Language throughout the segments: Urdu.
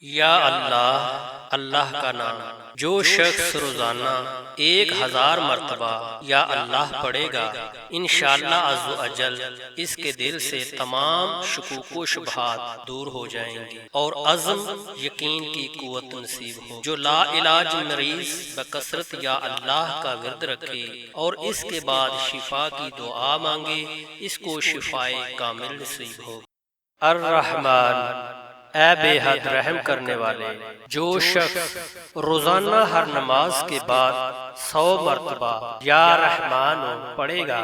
یا اللہ، اللہ کا نام جو شخص روزانہ 1000 مرتبہ یا اللہ پڑھے گا، انشاءاللہ عز و اجل اس کے دل سے تمام شکوک و شبہات دور ہو جائیں گی اور عزم یقین کی قوت نصیب ہو۔ جو لا علاج مریض بکثرت یا اللہ کا ورد رکھے اور اس کے بعد شفا کی دعا مانگے، اس کو شفائے کامل نصیب ہو۔ الرحمن، اے بے حد رحم کرنے والے، جو شخص روزانہ ہر نماز کے بعد 100 مرتبہ یا رحمان پڑھے گا،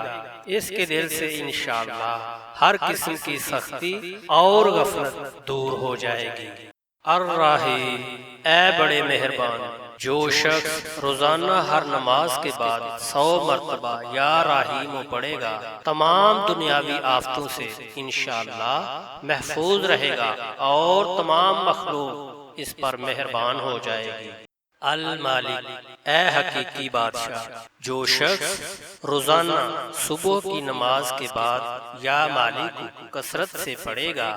اس کے دل سے انشاءاللہ ہر قسم کی سختی اور غفلت دور ہو جائے گی۔ الرحیم، اے بڑے مہربان، جو شخص روزانہ ہر نماز کے بعد 100 مرتبہ یا رحیم پڑھے گا، تمام دنیاوی آفتوں سے انشاءاللہ محفوظ رہے گا اور تمام مخلوق اس پر مہربان ہو جائے گی۔ المالک، اے حقیقی بادشاہ، جو شخص روزانہ صبح کی نماز کے بعد یا مالک کثرت سے پڑھے گا،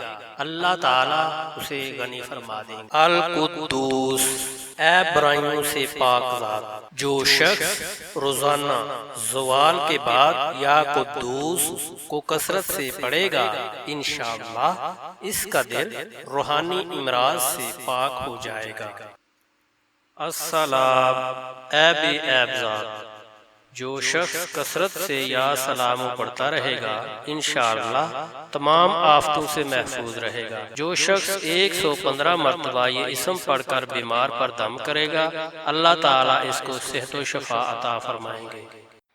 اللہ تعالیٰ اسے غنی فرما دیں گے۔ القدوس، اے برائیوں سے پاک ذات، جو شخص روزانہ زوال کے بعد یا قدوس کو کثرت سے پڑھے گا، انشاءاللہ اس کا دل روحانی امراض سے پاک ہو جائے گا۔ السلام، اے بے عیب ذات، جو شخص کثرت سے یا سلام پڑھتا رہے گا، انشاءاللہ تمام آفتوں سے محفوظ رہے گا۔ جو شخص 115 مرتبہ یہ اسم پڑھ کر بیمار پر دم کرے گا، اللہ تعالیٰ اس کو صحت و شفا عطا فرمائیں گے۔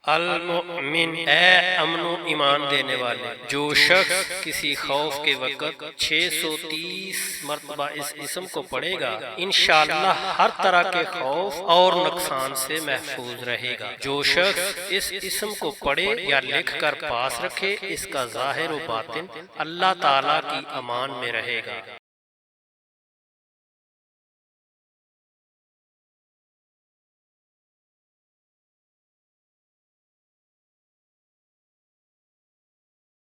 المؤمن، اے امن و ایمان دینے والے، جو شخص کسی خوف کے وقت 630 مرتبہ اس اسم کو پڑھے گا، انشاءاللہ ہر طرح کے خوف اور نقصان سے محفوظ رہے گا۔ جو شخص اس اسم کو پڑھے یا لکھ کر پاس رکھے، اس کا ظاہر و باطن اللہ تعالیٰ کی امان میں رہے گا۔